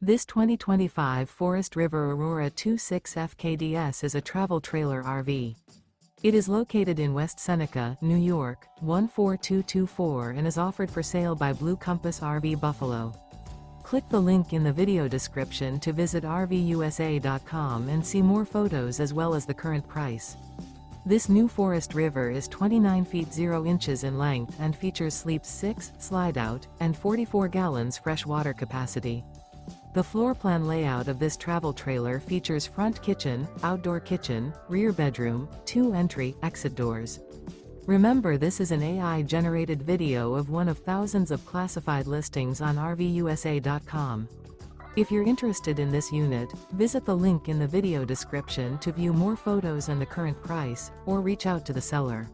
This 2025 Forest River Aurora 26 FKDS is a travel trailer RV. It is located in West Seneca, New York, 14224 and is offered for sale by Blue Compass RV Buffalo. Click the link in the video description to visit RVUSA.com and see more photos as well as the current price. This new Forest River is 29 feet 0 inches in length and features sleeps 6, slide-out, and 44 gallons fresh water capacity. The floor plan layout of this travel trailer features front kitchen, outdoor kitchen, rear bedroom, 2 entry/exit doors. Remember, this is an AI-generated video of one of thousands of classified listings on RVUSA.com. If you're interested in this unit, visit the link in the video description to view more photos and the current price, or reach out to the seller.